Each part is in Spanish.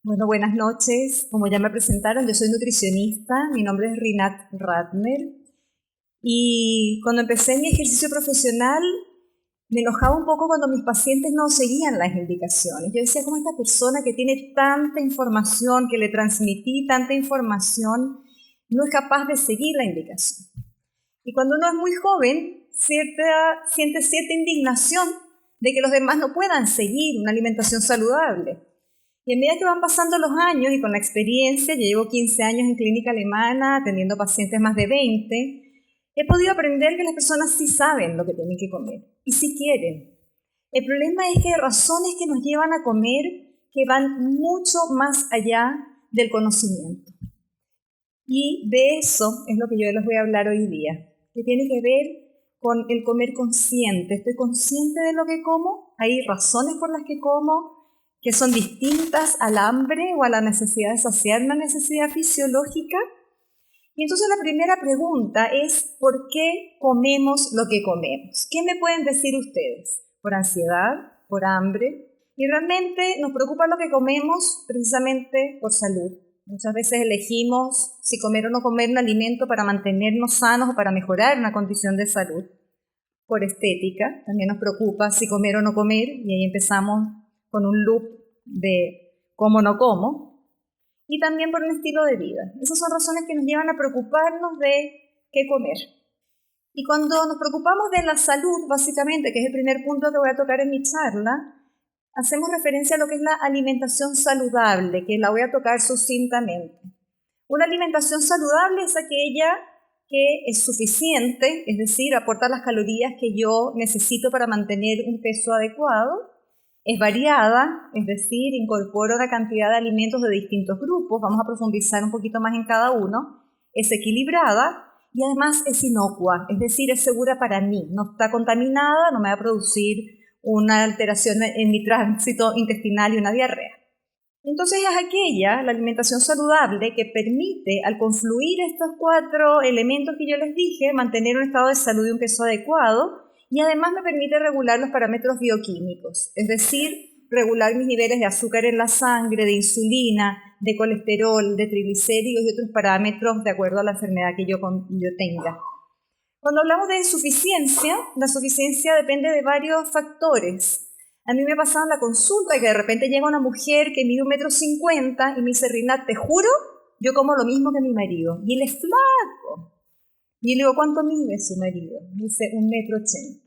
Bueno, buenas noches. Como ya me presentaron, yo soy nutricionista, mi nombre es Rinat Ratner y cuando empecé mi ejercicio profesional me enojaba un poco cuando mis pacientes no seguían las indicaciones. Yo decía, ¿cómo esta persona que tiene tanta información, que le transmití tanta información, no es capaz de seguir la indicación? Y cuando uno es muy joven, siente cierta indignación de que los demás no puedan seguir una alimentación saludable. Y a medida que van pasando los años y con la experiencia, yo llevo 15 años en clínica alemana, atendiendo pacientes más de 20, he podido aprender que las personas sí saben lo que tienen que comer y sí quieren. El problema es que hay razones que nos llevan a comer que van mucho más allá del conocimiento. Y de eso es lo que yo les voy a hablar hoy día, que tiene que ver con el comer consciente. Estoy consciente de lo que como, hay razones por las que como, que son distintas al hambre o a la necesidad de saciar una necesidad fisiológica. Y entonces la primera pregunta es, ¿por qué comemos lo que comemos? ¿Qué me pueden decir ustedes? ¿Por ansiedad? ¿Por hambre? Y realmente nos preocupa lo que comemos precisamente por salud. Muchas veces elegimos si comer o no comer un alimento para mantenernos sanos o para mejorar una condición de salud. Por estética, también nos preocupa si comer o no comer, y ahí empezamos con un loop de como no como, y también por un estilo de vida. Esas son razones que nos llevan a preocuparnos de qué comer. Y cuando nos preocupamos de la salud, básicamente, que es el primer punto que voy a tocar en mi charla, hacemos referencia a lo que es la alimentación saludable, que la voy a tocar sucintamente. Una alimentación saludable es aquella que es suficiente, es decir, aporta las calorías que yo necesito para mantener un peso adecuado, es variada, es decir, incorpora una cantidad de alimentos de distintos grupos, vamos a profundizar un poquito más en cada uno, es equilibrada y además es inocua, es decir, es segura para mí, no está contaminada, no me va a producir una alteración en mi tránsito intestinal y una diarrea. Entonces es aquella, la alimentación saludable, que permite, al confluir estos 4 elementos que yo les dije, mantener un estado de salud y un peso adecuado, y además me permite regular los parámetros bioquímicos, es decir, regular mis niveles de azúcar en la sangre, de insulina, de colesterol, de triglicéridos y otros parámetros de acuerdo a la enfermedad que yo tenga. Cuando hablamos de insuficiencia, la suficiencia depende de varios factores. A mí me pasaba en la consulta que de repente llega una mujer que mide 1,50 m y me dice, Rinat, te juro, yo como lo mismo que mi marido. Y él es flaco. Y yo le digo, ¿cuánto mide su marido? Me dice, 1,80 m.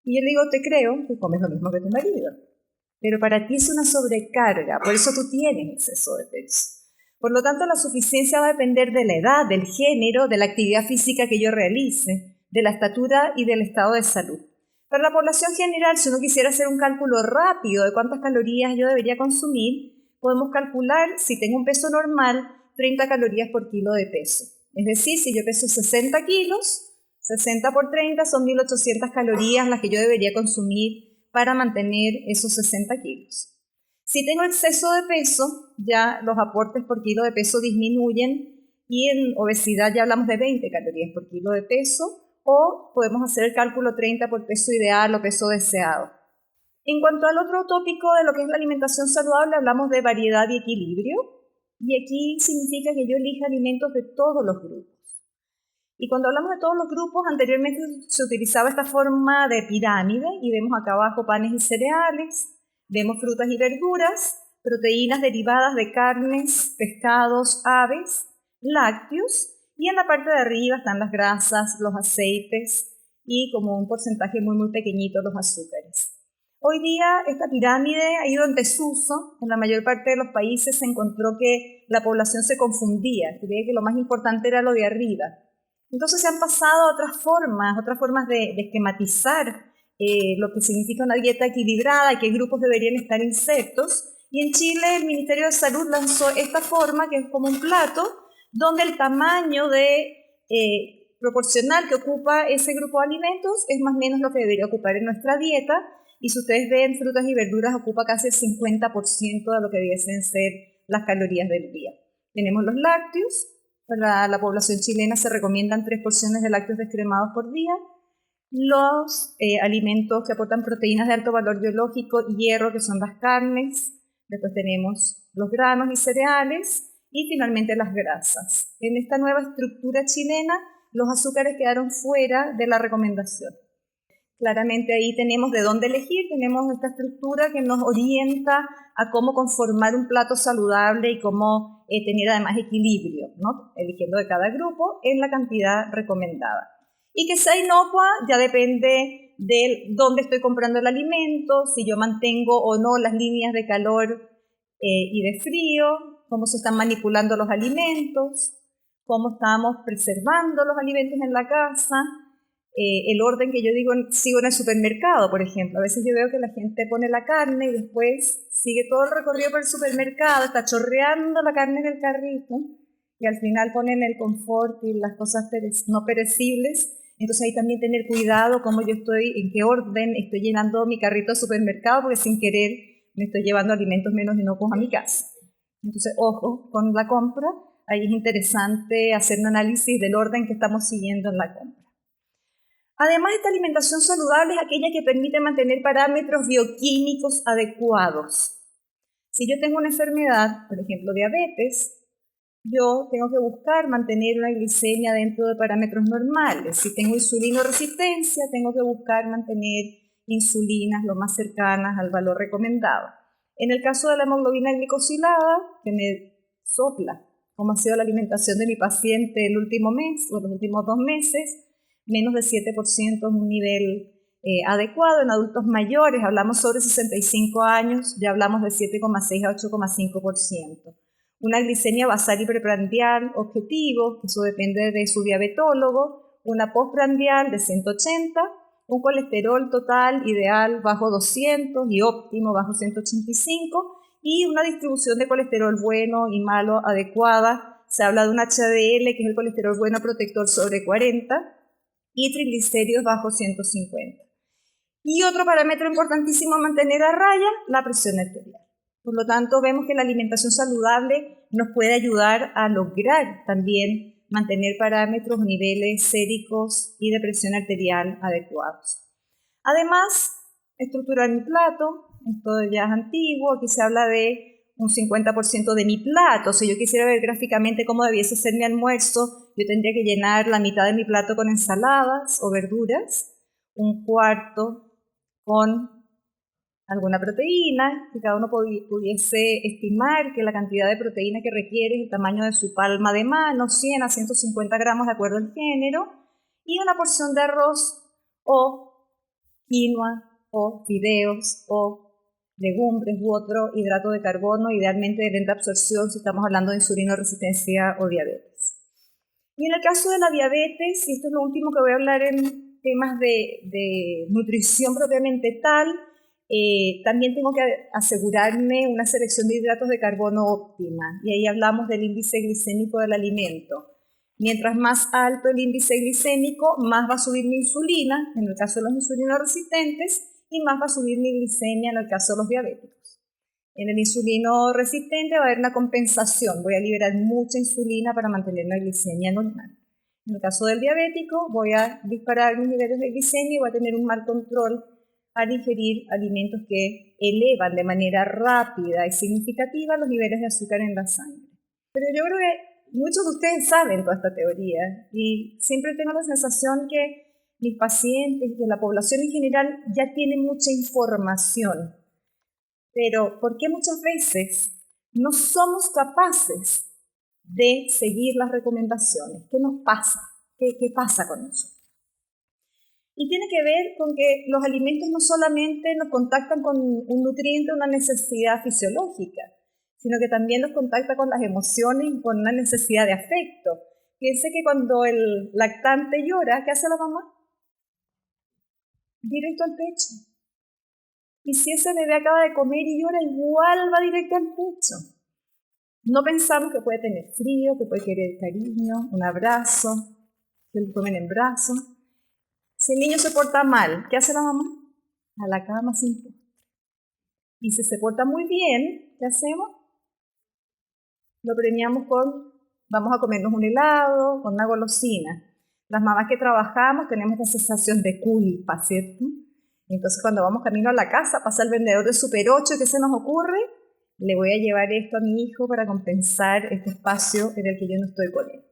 Y yo le digo, te creo, que comes lo mismo que tu marido. Pero para ti es una sobrecarga, por eso tú tienes exceso de peso. Por lo tanto, la suficiencia va a depender de la edad, del género, de la actividad física que yo realice, de la estatura y del estado de salud. Para la población general, si uno quisiera hacer un cálculo rápido de cuántas calorías yo debería consumir, podemos calcular, si tengo un peso normal, 30 calorías por kilo de peso. Es decir, si yo peso 60 kilos, 60 por 30 son 1.800 calorías las que yo debería consumir para mantener esos 60 kilos. Si tengo exceso de peso, ya los aportes por kilo de peso disminuyen y en obesidad ya hablamos de 20 calorías por kilo de peso, o podemos hacer el cálculo 30 por peso ideal o peso deseado. En cuanto al otro tópico de lo que es la alimentación saludable, hablamos de variedad y equilibrio, y aquí significa que yo elija alimentos de todos los grupos. Y cuando hablamos de todos los grupos, anteriormente se utilizaba esta forma de pirámide, y vemos acá abajo panes y cereales, vemos frutas y verduras, proteínas derivadas de carnes, pescados, aves, lácteos, y en la parte de arriba están las grasas, los aceites y como un porcentaje muy pequeñito los azúcares. Hoy día esta pirámide ha ido en desuso. En la mayor parte de los países se encontró que la población se confundía, creía que lo más importante era lo de arriba. Entonces se han pasado a otras formas de esquematizar lo que significa una dieta equilibrada y qué grupos deberían estar insertos. Y en Chile el Ministerio de Salud lanzó esta forma, que es como un plato, donde el tamaño proporcional que ocupa ese grupo de alimentos es más o menos lo que debería ocupar en nuestra dieta. Y si ustedes ven, frutas y verduras ocupa casi el 50% de lo que debiesen ser las calorías del día. Tenemos los lácteos. Para la población chilena se recomiendan 3 porciones de lácteos descremados por día. Los alimentos que aportan proteínas de alto valor biológico y hierro, que son las carnes, después tenemos los granos y cereales y finalmente las grasas. En esta nueva estructura chilena, los azúcares quedaron fuera de la recomendación. Claramente ahí tenemos de dónde elegir, tenemos esta estructura que nos orienta a cómo conformar un plato saludable y cómo tener además equilibrio, ¿no? Eligiendo de cada grupo en la cantidad recomendada. Y que sea inocua ya depende de dónde estoy comprando el alimento, si yo mantengo o no las líneas de calor y de frío, cómo se están manipulando los alimentos, cómo estamos preservando los alimentos en la casa, el orden que yo sigo en el supermercado, por ejemplo. A veces yo veo que la gente pone la carne y después sigue todo el recorrido por el supermercado, está chorreando la carne en el carrito y al final ponen el confort y las cosas no perecibles. Entonces ahí también tener cuidado cómo yo estoy, en qué orden estoy llenando mi carrito de supermercado, porque sin querer me estoy llevando alimentos menos inocuos a mi casa. Entonces, ojo con la compra. Ahí es interesante hacer un análisis del orden que estamos siguiendo en la compra. Además, esta alimentación saludable es aquella que permite mantener parámetros bioquímicos adecuados. Si yo tengo una enfermedad, por ejemplo, diabetes, yo tengo que buscar mantener una glicemia dentro de parámetros normales. Si tengo insulinoresistencia, tengo que buscar mantener insulinas lo más cercanas al valor recomendado. En el caso de la hemoglobina glicosilada, que me sopla cómo ha sido la alimentación de mi paciente el último mes o los últimos 2 meses, menos de 7% es un nivel adecuado. En adultos mayores, hablamos sobre 65 años, ya hablamos de 7,6 a 8,5%. Una glicemia basal y preprandial objetivo, que eso depende de su diabetólogo, una postprandial de 180, un colesterol total ideal bajo 200 y óptimo bajo 185, y una distribución de colesterol bueno y malo adecuada. Se habla de un HDL, que es el colesterol bueno protector, sobre 40, y triglicéridos bajo 150. Y otro parámetro importantísimo a mantener a raya, la presión arterial. Por lo tanto, vemos que la alimentación saludable nos puede ayudar a lograr también mantener parámetros o niveles séricos y de presión arterial adecuados. Además, estructurar mi plato, esto ya es antiguo, aquí se habla de un 50% de mi plato. Si yo quisiera ver gráficamente cómo debiese ser mi almuerzo, yo tendría que llenar la mitad de mi plato con ensaladas o verduras, un cuarto con alguna proteína, que cada uno pudiese estimar que la cantidad de proteína que requiere es el tamaño de su palma de mano, 100 a 150 gramos de acuerdo al género, y una porción de arroz o quinoa o fideos o legumbres u otro hidrato de carbono, idealmente de lenta absorción si estamos hablando de insulinoresistencia o diabetes. Y en el caso de la diabetes, y esto es lo último que voy a hablar en temas de nutrición propiamente tal, también tengo que asegurarme una selección de hidratos de carbono óptima, y ahí hablamos del índice glicémico del alimento. Mientras más alto el índice glicémico, más va a subir mi insulina, en el caso de los insulinoresistentes, y más va a subir mi glicemia en el caso de los diabéticos. En el insulino resistente va a haber una compensación, voy a liberar mucha insulina para mantener una glicemia normal. En el caso del diabético, voy a disparar mis niveles de glicemia y voy a tener un mal control al ingerir alimentos que elevan de manera rápida y significativa los niveles de azúcar en la sangre. Pero yo creo que muchos de ustedes saben toda esta teoría y siempre tengo la sensación que mis pacientes, que la población en general ya tiene mucha información. Pero ¿por qué muchas veces no somos capaces de seguir las recomendaciones? ¿Qué nos pasa? ¿Qué pasa con nosotros? Y tiene que ver con que los alimentos no solamente nos contactan con un nutriente, una necesidad fisiológica, sino que también nos contacta con las emociones y con una necesidad de afecto. Piense que cuando el lactante llora, ¿qué hace la mamá? Directo al pecho. Y si ese bebé acaba de comer y llora, igual va directo al pecho. No pensamos que puede tener frío, que puede querer cariño, un abrazo, que lo tomen en brazos. Si el niño se porta mal, ¿qué hace la mamá? A la cama sin postre. Y si se porta muy bien, ¿qué hacemos? Lo premiamos vamos a comernos un helado, con una golosina. Las mamás que trabajamos tenemos la sensación de culpa, ¿cierto? Entonces cuando vamos camino a la casa, pasa el vendedor de Super 8, ¿qué se nos ocurre? le voy a llevar esto a mi hijo para compensar este espacio en el que yo no estoy con él.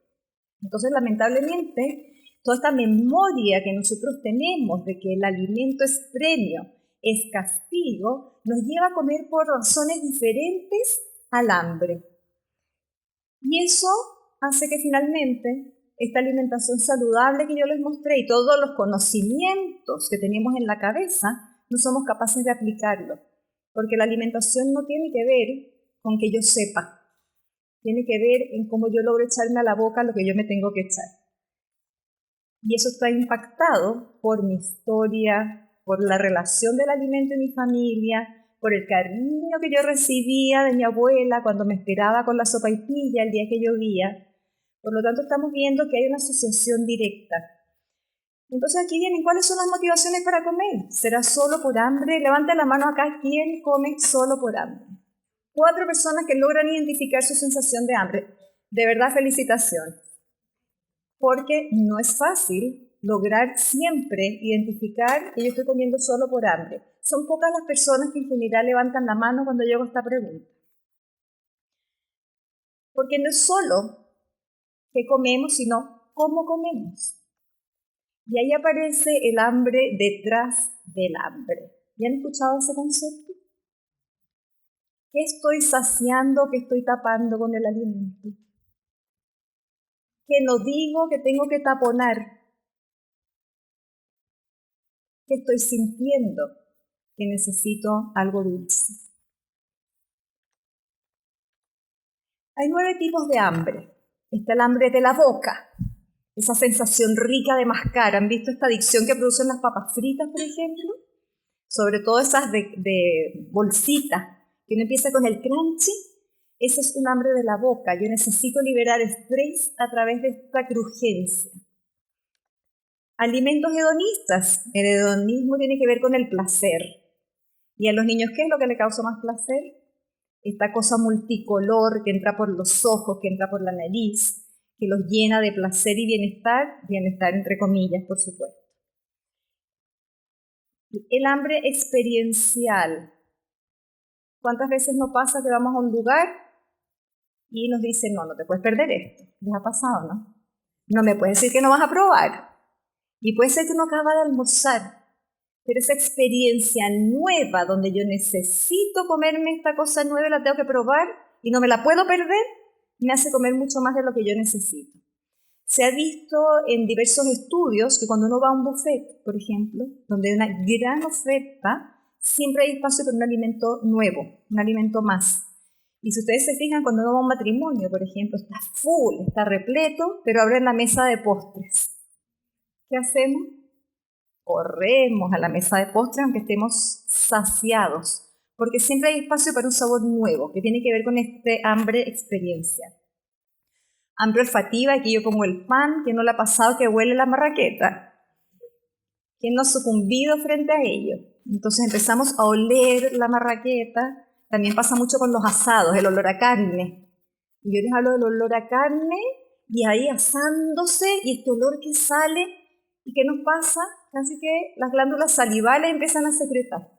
Entonces, lamentablemente, toda esta memoria que nosotros tenemos de que el alimento es premio, es castigo, nos lleva a comer por razones diferentes al hambre. Y eso hace que finalmente esta alimentación saludable que yo les mostré y todos los conocimientos que tenemos en la cabeza, no somos capaces de aplicarlo. Porque la alimentación no tiene que ver con que yo sepa, tiene que ver en cómo yo logro echarme a la boca lo que yo me tengo que echar. Y eso está impactado por mi historia, por la relación del alimento en mi familia, por el cariño que yo recibía de mi abuela cuando me esperaba con la sopaipilla el día que llovía. Por lo tanto, estamos viendo que hay una asociación directa. Entonces aquí vienen, ¿cuáles son las motivaciones para comer? ¿Será solo por hambre? Levante la mano acá, ¿quién come solo por hambre? 4 personas que logran identificar su sensación de hambre. De verdad, felicitaciones. Porque no es fácil lograr siempre identificar que yo estoy comiendo solo por hambre. Son pocas las personas que en general levantan la mano cuando yo hago esta pregunta. Porque no es solo qué comemos, sino cómo comemos. Y ahí aparece el hambre detrás del hambre. ¿Ya han escuchado ese concepto? ¿Qué estoy saciando, qué estoy tapando con el alimento? ¿Qué no digo que tengo que taponar? ¿Qué estoy sintiendo que necesito algo dulce? Hay 9 tipos de hambre. Está el hambre de la boca, esa sensación rica de mascar. ¿Han visto esta adicción que producen las papas fritas, por ejemplo? Sobre todo esas de bolsita, que uno empieza con el crunchy. Ese es un hambre de la boca. Yo necesito liberar estrés a través de esta crujencia. Alimentos hedonistas. El hedonismo tiene que ver con el placer. ¿Y a los niños qué es lo que le causa más placer? Esta cosa multicolor que entra por los ojos, que entra por la nariz, que los llena de placer y bienestar entre comillas, por supuesto. El hambre experiencial. ¿Cuántas veces nos pasa que vamos a un lugar y nos dicen, no te puedes perder esto? ¿Les ha pasado, no? No me puedes decir que no vas a probar. Y puede ser que uno acaba de almorzar, pero esa experiencia nueva donde yo necesito comerme esta cosa nueva, la tengo que probar y no me la puedo perder, me hace comer mucho más de lo que yo necesito. Se ha visto en diversos estudios que cuando uno va a un buffet, por ejemplo, donde hay una gran oferta, siempre hay espacio para un alimento nuevo, un alimento más. Y si ustedes se fijan, cuando uno va a un matrimonio, por ejemplo, está full, está repleto, pero abren la mesa de postres. ¿Qué hacemos? Corremos a la mesa de postres aunque estemos saciados, porque siempre hay espacio para un sabor nuevo, que tiene que ver con este hambre experiencia. Hambre olfativa, aquí yo pongo el pan, que no le ha pasado que huele la marraqueta, que no ha sucumbido frente a ello. Entonces empezamos a oler la marraqueta. También pasa mucho con los asados, el olor a carne. Y yo les hablo del olor a carne y ahí asándose y este olor que sale. ¿Y qué nos pasa? Casi que las glándulas salivales empiezan a secretar.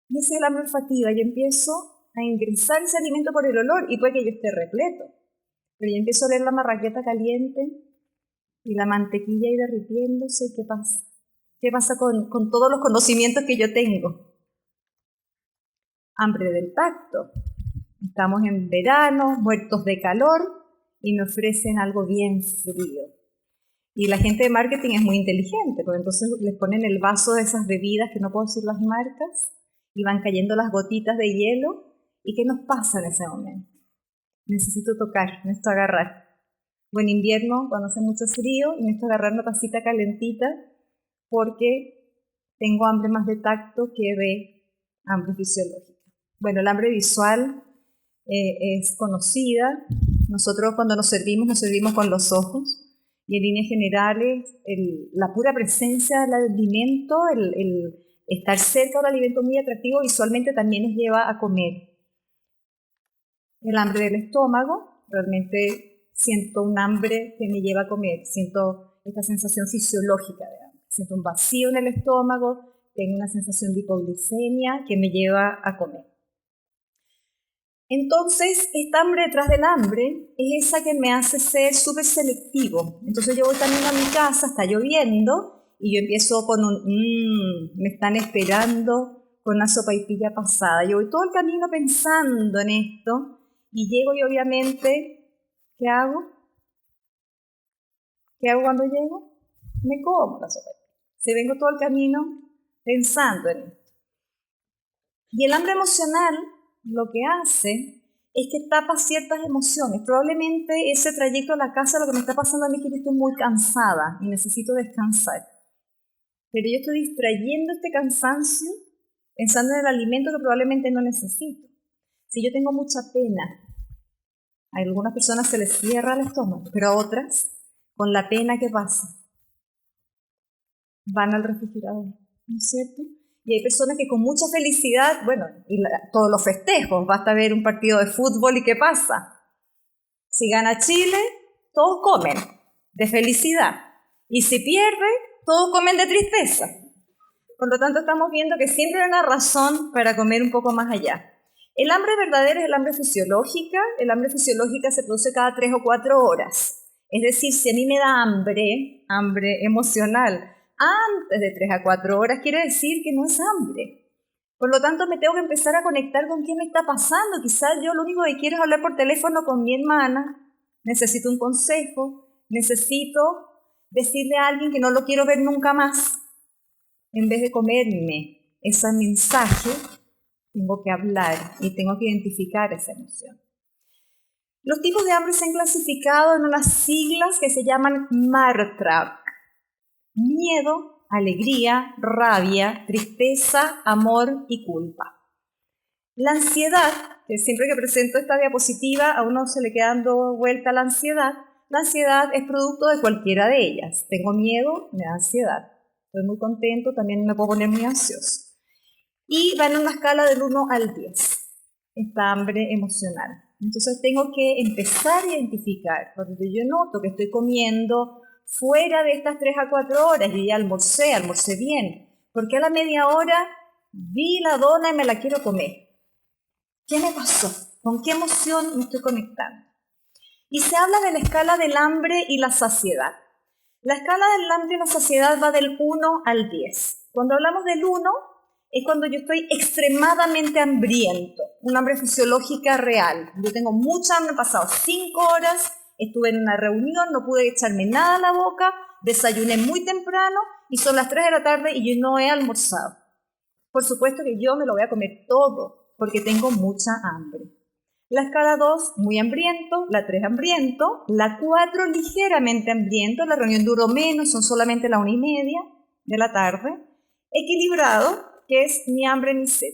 Y ese es el hambre olfativa. Yo empiezo a ingresar ese alimento por el olor y puede que yo esté repleto. Pero yo empiezo a oler la marraqueta caliente y la mantequilla ahí derritiéndose. ¿Y qué pasa? ¿Qué pasa con todos los conocimientos que yo tengo? Hambre del tacto. Estamos en verano, muertos de calor y me ofrecen algo bien frío. Y la gente de marketing es muy inteligente, porque entonces les ponen el vaso de esas bebidas, que no puedo decir las marcas, y van cayendo las gotitas de hielo. ¿Y qué nos pasa en ese momento? Necesito tocar, necesito agarrar. O en invierno, cuando hace mucho frío, necesito agarrar una tacita calentita porque tengo hambre más de tacto que de hambre fisiológica. Bueno, el hambre visual es conocida. Nosotros cuando nos servimos con los ojos. Y en líneas generales, la pura presencia del alimento, el estar cerca de un alimento muy atractivo visualmente también nos lleva a comer. El hambre del estómago, realmente siento un hambre que me lleva a comer, siento esta sensación fisiológica de hambre, siento un vacío en el estómago, tengo una sensación de hipoglicemia que me lleva a comer. Entonces, esta hambre detrás del hambre es esa que me hace ser súper selectivo. Entonces yo voy camino a mi casa, está lloviendo, y yo empiezo con me están esperando con una sopaipilla pasada. Yo voy todo el camino pensando en esto, y llego y obviamente, ¿qué hago? ¿Qué hago cuando llego? Me como la sopaipilla. Si vengo todo el camino pensando en esto. Y el hambre emocional lo que hace es que tapa ciertas emociones. Probablemente ese trayecto a la casa, lo que me está pasando a mí es que yo estoy muy cansada y necesito descansar. Pero yo estoy distrayendo este cansancio pensando en el alimento que probablemente no necesito. Si yo tengo mucha pena, a algunas personas se les cierra el estómago, pero a otras, con la pena que pasa, van al refrigerador, ¿no es cierto? Y hay personas que con mucha felicidad, bueno, todos los festejos, basta ver un partido de fútbol y ¿qué pasa? Si gana Chile, todos comen de felicidad. Y si pierde, todos comen de tristeza. Por lo tanto, estamos viendo que siempre hay una razón para comer un poco más allá. El hambre verdadera es el hambre fisiológica. El hambre fisiológica se produce cada 3 o 4 horas. Es decir, si a mí me da hambre emocional, antes de 3 a 4 horas, quiere decir que no es hambre. Por lo tanto, me tengo que empezar a conectar con qué me está pasando. Quizás yo lo único que quiero es hablar por teléfono con mi hermana, necesito un consejo, necesito decirle a alguien que no lo quiero ver nunca más. En vez de comerme ese mensaje, tengo que hablar y tengo que identificar esa emoción. Los tipos de hambre se han clasificado en unas siglas que se llaman MARTRA. Miedo, alegría, rabia, tristeza, amor y culpa. La ansiedad, que siempre que presento esta diapositiva a uno se le queda dando vuelta la ansiedad es producto de cualquiera de ellas. Tengo miedo, me da ansiedad. Estoy muy contento, también me puedo poner muy ansioso. Y va en una escala del 1 al 10, esta hambre emocional. Entonces tengo que empezar a identificar, cuando yo noto que estoy comiendo fuera de estas 3 a 4 horas, yo ya almorcé bien, porque a la media hora vi la dona y me la quiero comer. ¿Qué me pasó? ¿Con qué emoción me estoy conectando? Y se habla de la escala del hambre y la saciedad. La escala del hambre y la saciedad va del 1 al 10. Cuando hablamos del 1, es cuando yo estoy extremadamente hambriento, una hambre fisiológica real. Yo tengo mucha hambre, he pasado 5 horas, estuve en una reunión, no pude echarme nada a la boca, desayuné muy temprano y son las 3 de la tarde y yo no he almorzado. Por supuesto que yo me lo voy a comer todo porque tengo mucha hambre. La escala 2, muy hambriento, la 3, hambriento, la 4, ligeramente hambriento, la reunión duró menos, son solamente la 1:30 de la tarde, equilibrado, que es ni hambre ni sed.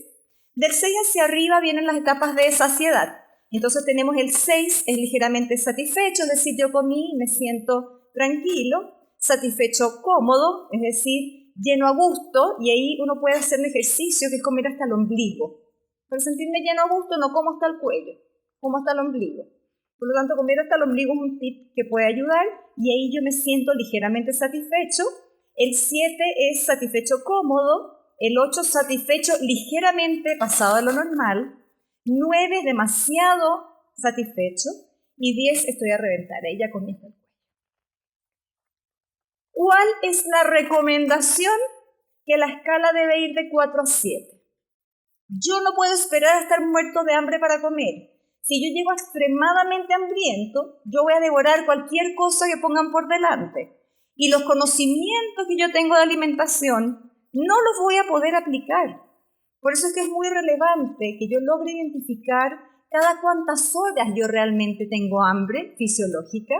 Del 6 hacia arriba vienen las etapas de saciedad. Entonces tenemos el 6, es ligeramente satisfecho, es decir, yo comí y me siento tranquilo, satisfecho cómodo, es decir, lleno a gusto, y ahí uno puede hacer un ejercicio que es comer hasta el ombligo. Para sentirme lleno a gusto no como hasta el cuello, como hasta el ombligo. Por lo tanto, comer hasta el ombligo es un tip que puede ayudar, y ahí yo me siento ligeramente satisfecho. El 7 es satisfecho cómodo, el 8 satisfecho ligeramente pasado de lo normal, 9 demasiado satisfecho y 10 estoy a reventar, ahí ya comí hasta el cuello. ¿Cuál es la recomendación? Que la escala debe ir de 4 a 7. Yo no puedo esperar a estar muerto de hambre para comer. Si yo llego extremadamente hambriento, yo voy a devorar cualquier cosa que pongan por delante. Y los conocimientos que yo tengo de alimentación no los voy a poder aplicar. Por eso es que es muy relevante que yo logre identificar cada cuántas horas yo realmente tengo hambre fisiológica,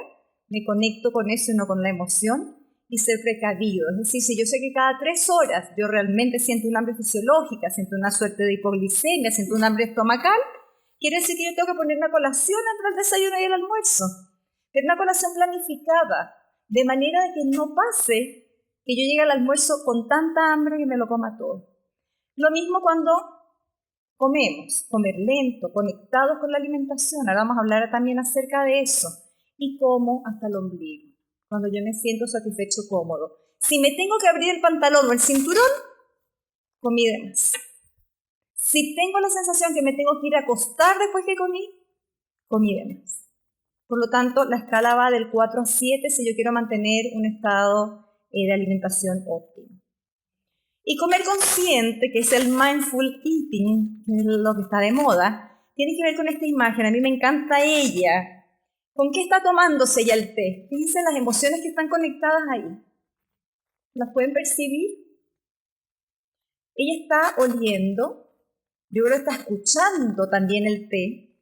me conecto con eso y no con la emoción, y ser precavido. Es decir, si yo sé que cada 3 horas yo realmente siento un hambre fisiológica, siento una suerte de hipoglicemia, siento un hambre estomacal, quiere decir que yo tengo que poner una colación entre el desayuno y el almuerzo. Pero una colación planificada, de manera de que no pase que yo llegue al almuerzo con tanta hambre que me lo coma todo. Lo mismo cuando comemos, comer lento, conectados con la alimentación. Ahora vamos a hablar también acerca de eso. Y como hasta el ombligo, cuando yo me siento satisfecho, cómodo. Si me tengo que abrir el pantalón o el cinturón, comí de más. Si tengo la sensación que me tengo que ir a acostar después que comí de más. Por lo tanto, la escala va del 4 a 7 si yo quiero mantener un estado de alimentación óptimo. Y comer consciente, que es el mindful eating, que es lo que está de moda, tiene que ver con esta imagen. A mí me encanta ella. ¿Con qué está tomándose ella el té? Fíjense las emociones que están conectadas ahí. ¿Las pueden percibir? Ella está oliendo, yo creo que está escuchando también el té,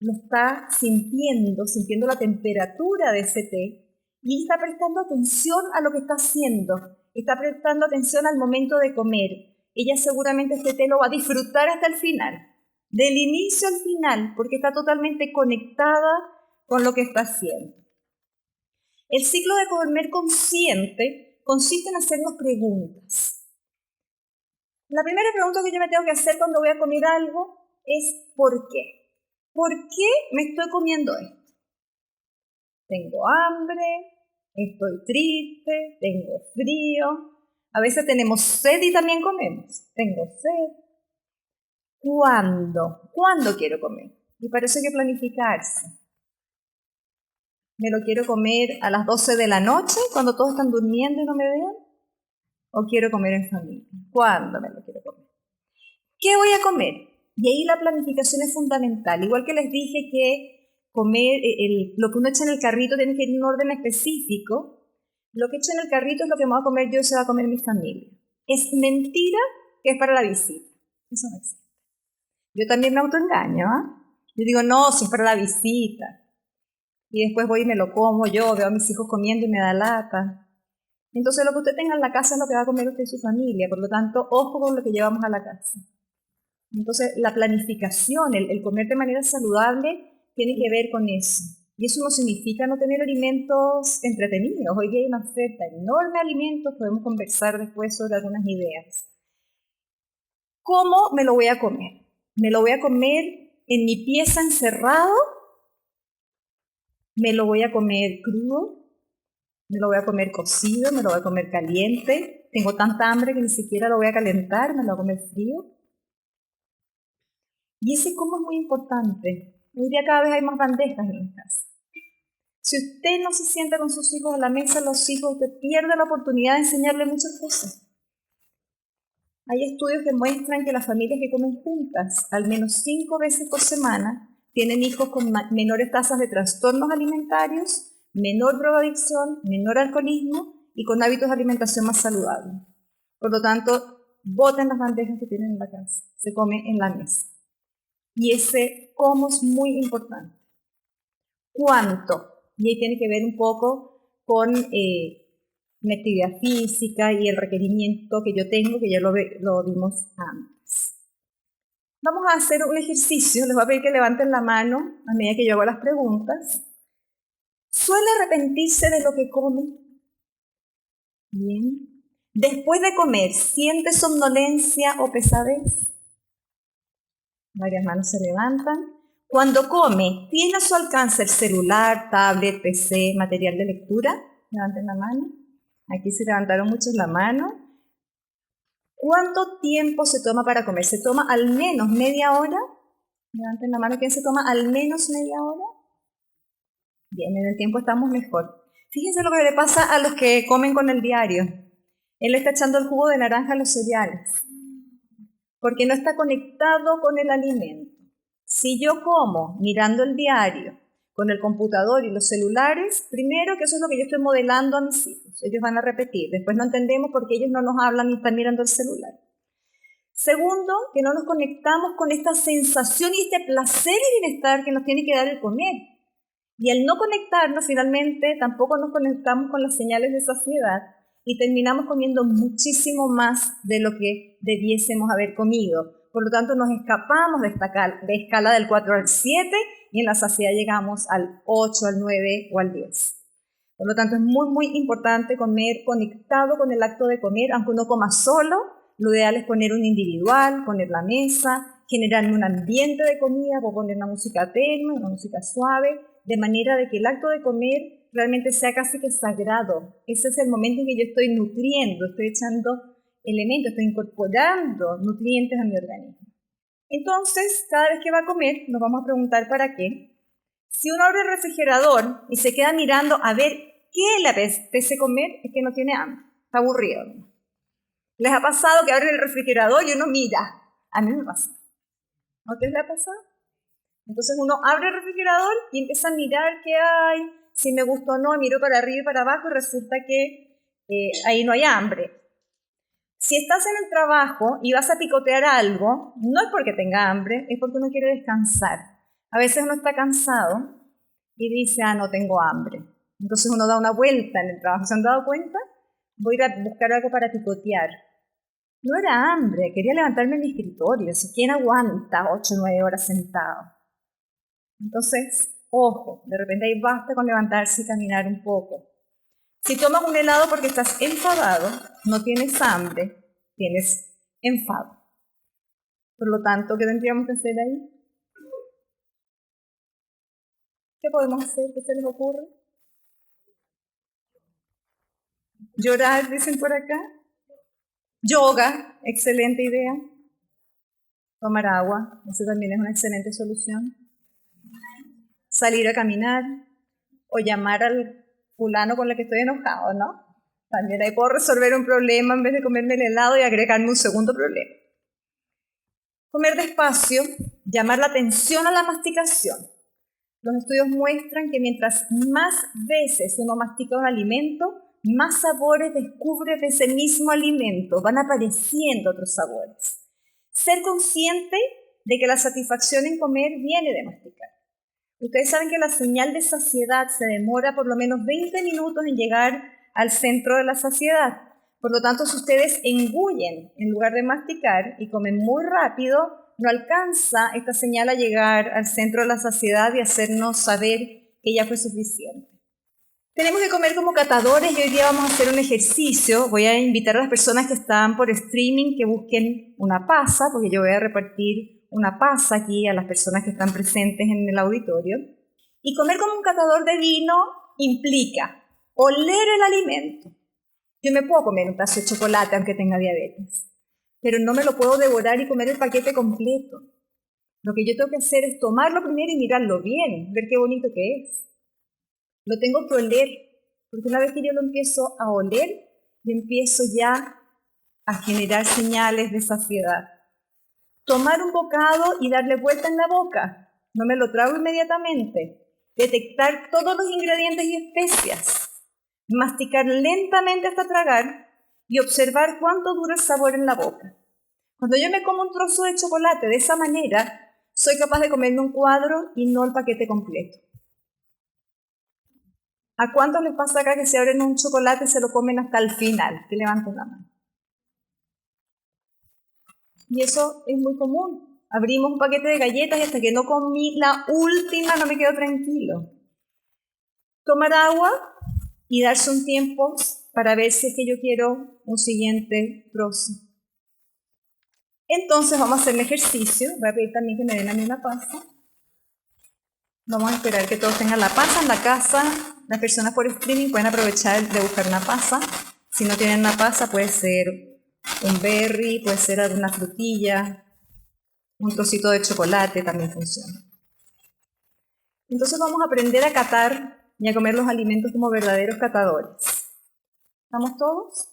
lo está sintiendo la temperatura de ese té, y está prestando atención a lo que está haciendo, está prestando atención al momento de comer. Ella seguramente este té lo va a disfrutar hasta el final, del inicio al final, porque está totalmente conectada con lo que está haciendo. El ciclo de comer consciente consiste en hacernos preguntas. La primera pregunta que yo me tengo que hacer cuando voy a comer algo es ¿por qué? ¿Por qué me estoy comiendo esto? Tengo hambre, estoy triste, tengo frío. A veces tenemos sed y también comemos. Tengo sed. ¿Cuándo? ¿Cuándo quiero comer? Y para eso hay que planificarse. ¿Me lo quiero comer a las 12 de la noche, cuando todos están durmiendo y no me vean? ¿O quiero comer en familia? ¿Cuándo me lo quiero comer? ¿Qué voy a comer? Y ahí la planificación es fundamental. Igual que les dije que comer, lo que uno echa en el carrito tiene que ir en un orden específico, lo que echo en el carrito es lo que me voy a comer yo y se va a comer mi familia. Es mentira que es para la visita. Eso no existe. Yo también me autoengaño, ¿ah? Yo digo, no, si es para la visita. Y después voy y me lo como yo, veo a mis hijos comiendo y me da lata. Entonces lo que usted tenga en la casa es lo que va a comer usted y su familia. Por lo tanto, ojo con lo que llevamos a la casa. Entonces, la planificación, el comer de manera saludable, tiene que ver con eso. Y eso no significa no tener alimentos entretenidos. Hoy día hay una oferta enorme de alimentos, podemos conversar después sobre algunas ideas. ¿Cómo me lo voy a comer? ¿Me lo voy a comer en mi pieza encerrado? ¿Me lo voy a comer crudo? ¿Me lo voy a comer cocido? ¿Me lo voy a comer caliente? Tengo tanta hambre que ni siquiera lo voy a calentar, ¿me lo voy a comer frío? Y ese cómo es muy importante. Hoy día cada vez hay más bandejas en las casas. Si usted no se sienta con sus hijos a la mesa, los hijos, usted pierde la oportunidad de enseñarle muchas cosas. Hay estudios que muestran que las familias que comen juntas al menos 5 veces por semana tienen hijos con menores tasas de trastornos alimentarios, menor drogadicción, menor alcoholismo y con hábitos de alimentación más saludables. Por lo tanto, boten las bandejas que tienen en la casa, se come en la mesa. Y ese cómo es muy importante. ¿Cuánto? Y ahí tiene que ver un poco con mi actividad física y el requerimiento que yo tengo, que ya lo vimos antes. Vamos a hacer un ejercicio, les voy a pedir que levanten la mano a medida que yo hago las preguntas. ¿Suele arrepentirse de lo que come? Bien. Después de comer, ¿siente somnolencia o pesadez? Varias manos se levantan. Cuando come, ¿tiene a su alcance el celular, tablet, PC, material de lectura? Levanten la mano. Aquí se levantaron muchos la mano. ¿Cuánto tiempo se toma para comer? ¿Se toma al menos media hora? Levanten la mano. ¿Quién se toma al menos media hora? Bien, en el tiempo estamos mejor. Fíjense lo que le pasa a los que comen con el diario. Él está echando el jugo de naranja a los cereales, porque no está conectado con el alimento. Si yo como mirando el diario, con el computador y los celulares, primero que eso es lo que yo estoy modelando a mis hijos. Ellos van a repetir. Después no entendemos por qué ellos no nos hablan ni están mirando el celular. Segundo, que no nos conectamos con esta sensación y este placer y bienestar que nos tiene que dar el comer. Y al no conectarnos, finalmente, tampoco nos conectamos con las señales de saciedad y terminamos comiendo muchísimo más de lo que debiésemos haber comido. Por lo tanto, nos escapamos de esta escala del 4 al 7 y en la saciedad llegamos al 8, al 9 o al 10. Por lo tanto, es muy, muy importante comer conectado con el acto de comer, aunque uno coma solo. Lo ideal es poner un individual, poner la mesa, generar un ambiente de comida, o poner una música tenue, una música suave, de manera de que el acto de comer realmente sea casi que sagrado. Ese es el momento en que yo estoy nutriendo, estoy echando elementos, estoy incorporando nutrientes a mi organismo. Entonces, cada vez que va a comer, nos vamos a preguntar para qué. Si uno abre el refrigerador y se queda mirando a ver qué le apetece comer, es que no tiene hambre, está aburrido. ¿Les ha pasado que abren el refrigerador y uno mira? A mí me pasa. ¿A ustedes les ha pasado? Entonces uno abre el refrigerador y empieza a mirar qué hay, si me gusta o no, miro para arriba y para abajo y resulta que ahí no hay hambre. Si estás en el trabajo y vas a picotear algo, no es porque tenga hambre, es porque uno quiere descansar. A veces uno está cansado y dice, no tengo hambre. Entonces uno da una vuelta en el trabajo. ¿Se han dado cuenta? Voy a ir a buscar algo para picotear. No era hambre, quería levantarme en mi escritorio. ¿Quién aguanta 8 o 9 horas sentado? Entonces, ojo, de repente ahí basta con levantarse y caminar un poco. Si tomas un helado porque estás enfadado, no tienes hambre, tienes enfado. Por lo tanto, ¿qué tendríamos que hacer ahí? ¿Qué podemos hacer? ¿Qué se les ocurre? Llorar, dicen por acá. Yoga, excelente idea. Tomar agua, eso también es una excelente solución. Salir a caminar o llamar al fulano con el que estoy enojado, ¿no? También ahí puedo resolver un problema en vez de comerme el helado y agregarme un segundo problema. Comer despacio, llamar la atención a la masticación. Los estudios muestran que mientras más veces uno mastica un alimento, más sabores descubre de ese mismo alimento, van apareciendo otros sabores. Ser consciente de que la satisfacción en comer viene de masticar. Ustedes saben que la señal de saciedad se demora por lo menos 20 minutos en llegar al centro de la saciedad. Por lo tanto, si ustedes engullen en lugar de masticar y comen muy rápido, no alcanza esta señal a llegar al centro de la saciedad y hacernos saber que ya fue suficiente. Tenemos que comer como catadores y hoy día vamos a hacer un ejercicio. Voy a invitar a las personas que están por streaming que busquen una pasa, porque yo voy a repartir una pasa aquí a las personas que están presentes en el auditorio. Y comer como un catador de vino implica oler el alimento. Yo me puedo comer un pedazo de chocolate aunque tenga diabetes, pero no me lo puedo devorar y comer el paquete completo. Lo que yo tengo que hacer es tomarlo primero y mirarlo bien, ver qué bonito que es. Lo tengo que oler, porque una vez que yo lo empiezo a oler, yo empiezo ya a generar señales de saciedad. Tomar un bocado y darle vuelta en la boca, no me lo trago inmediatamente. Detectar todos los ingredientes y especias. Masticar lentamente hasta tragar y observar cuánto dura el sabor en la boca. Cuando yo me como un trozo de chocolate de esa manera, soy capaz de comerme un cuadro y no el paquete completo. ¿A cuántos les pasa acá que se abren un chocolate y se lo comen hasta el final? Que levanten la mano. Y eso es muy común. Abrimos un paquete de galletas y hasta que no comí la última no me quedo tranquilo. Tomar agua y darse un tiempo para ver si es que yo quiero un siguiente trozo. Entonces vamos a hacer el ejercicio. Voy a pedir también que me den a mí una pasa. Vamos a esperar que todos tengan la pasa en la casa. Las personas por streaming pueden aprovechar de buscar una pasa. Si no tienen una pasa, puede ser un berry, puede ser alguna frutilla, un trocito de chocolate también funciona. Entonces vamos a aprender a catar y a comer los alimentos como verdaderos catadores. ¿Estamos todos?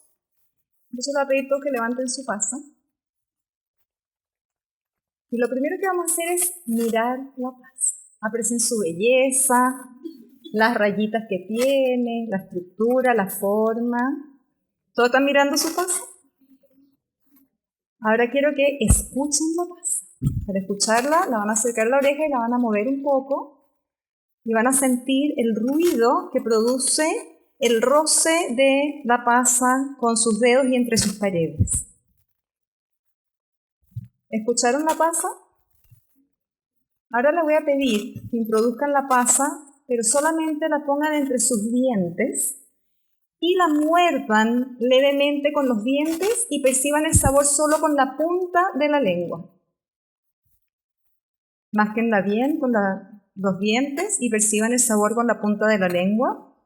Entonces voy a pedir a todos que levanten su pasa. Y lo primero que vamos a hacer es mirar la pasa. Aprecien su belleza, las rayitas que tiene, la estructura, la forma. ¿Todos están mirando su pasa? Ahora quiero que escuchen la pasa. Para escucharla, la van a acercar la oreja y la van a mover un poco. Y van a sentir el ruido que produce el roce de la pasa con sus dedos y entre sus paredes. ¿Escucharon la pasa? Ahora les voy a pedir que introduzcan la pasa, pero solamente la pongan entre sus dientes y la muerdan levemente con los dientes y perciban el sabor solo con la punta de la lengua. Másquenla bien con los dientes y perciban el sabor con la punta de la lengua.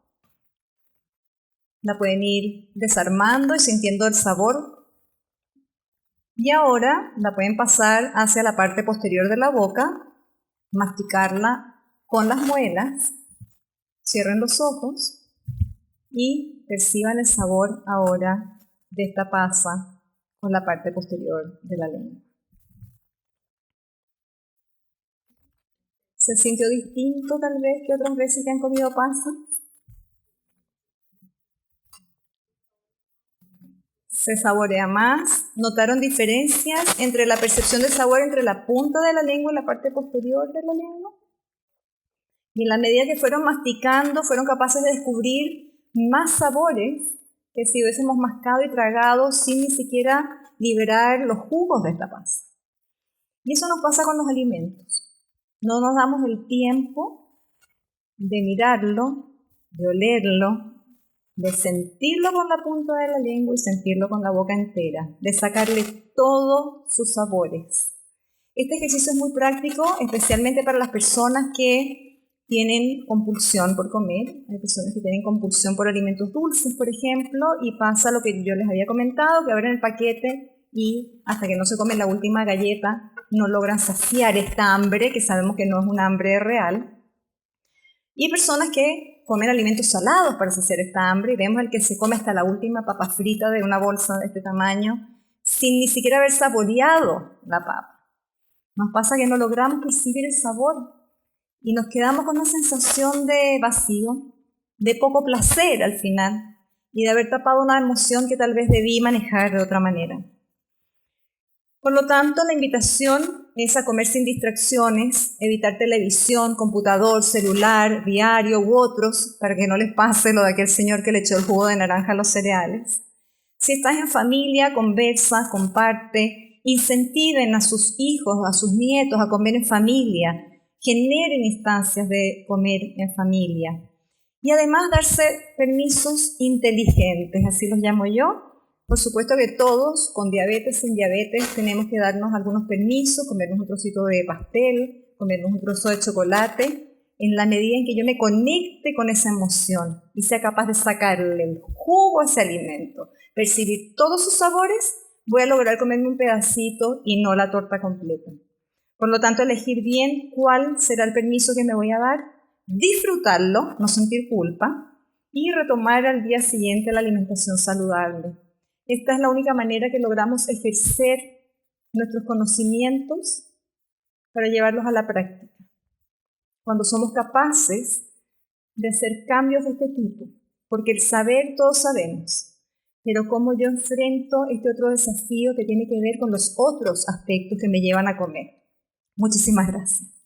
La pueden ir desarmando y sintiendo el sabor Y ahora la pueden pasar hacia la parte posterior de la boca, masticarla con las muelas, cierren los ojos y perciban el sabor ahora de esta pasa con la parte posterior de la lengua. ¿Se sintió distinto tal vez que otras veces que han comido pasa? Se saborea más. ¿Notaron diferencias entre la percepción de sabor entre la punta de la lengua y la parte posterior de la lengua? Y en la medida que fueron masticando, fueron capaces de descubrir más sabores que si hubiésemos mascado y tragado sin ni siquiera liberar los jugos de esta pasa. Y eso nos pasa con los alimentos. No nos damos el tiempo de mirarlo, de olerlo, de sentirlo con la punta de la lengua y sentirlo con la boca entera, de sacarle todos sus sabores. Este ejercicio es muy práctico, especialmente para las personas que tienen compulsión por comer. Hay personas que tienen compulsión por alimentos dulces, por ejemplo, y pasa lo que yo les había comentado, que abren el paquete y hasta que no se comen la última galleta no logran saciar esta hambre, que sabemos que no es un hambre real. Y hay personas que comen alimentos salados para saciar esta hambre, y vemos al que se come hasta la última papa frita de una bolsa de este tamaño, sin ni siquiera haber saboreado la papa. Nos pasa que no logramos percibir el sabor y nos quedamos con una sensación de vacío, de poco placer al final, y de haber tapado una emoción que tal vez debí manejar de otra manera. Por lo tanto, la invitación es a comer sin distracciones, evitar televisión, computador, celular, diario u otros, para que no les pase lo de aquel señor que le echó el jugo de naranja a los cereales. Si estás en familia, conversa, comparte, incentiven a sus hijos, a sus nietos a comer en familia, generen instancias de comer en familia. Y además darse permisos inteligentes, así los llamo yo. Por supuesto que todos, con diabetes, sin diabetes, tenemos que darnos algunos permisos, comernos un trocito de pastel, comernos un trozo de chocolate, en la medida en que yo me conecte con esa emoción y sea capaz de sacarle el jugo a ese alimento, percibir todos sus sabores, voy a lograr comerme un pedacito y no la torta completa. Por lo tanto, elegir bien cuál será el permiso que me voy a dar, disfrutarlo, no sentir culpa, y retomar al día siguiente la alimentación saludable. Esta es la única manera que logramos ejercer nuestros conocimientos para llevarlos a la práctica. Cuando somos capaces de hacer cambios de este tipo, porque el saber todos sabemos, pero cómo yo enfrento este otro desafío que tiene que ver con los otros aspectos que me llevan a comer. Muchísimas gracias.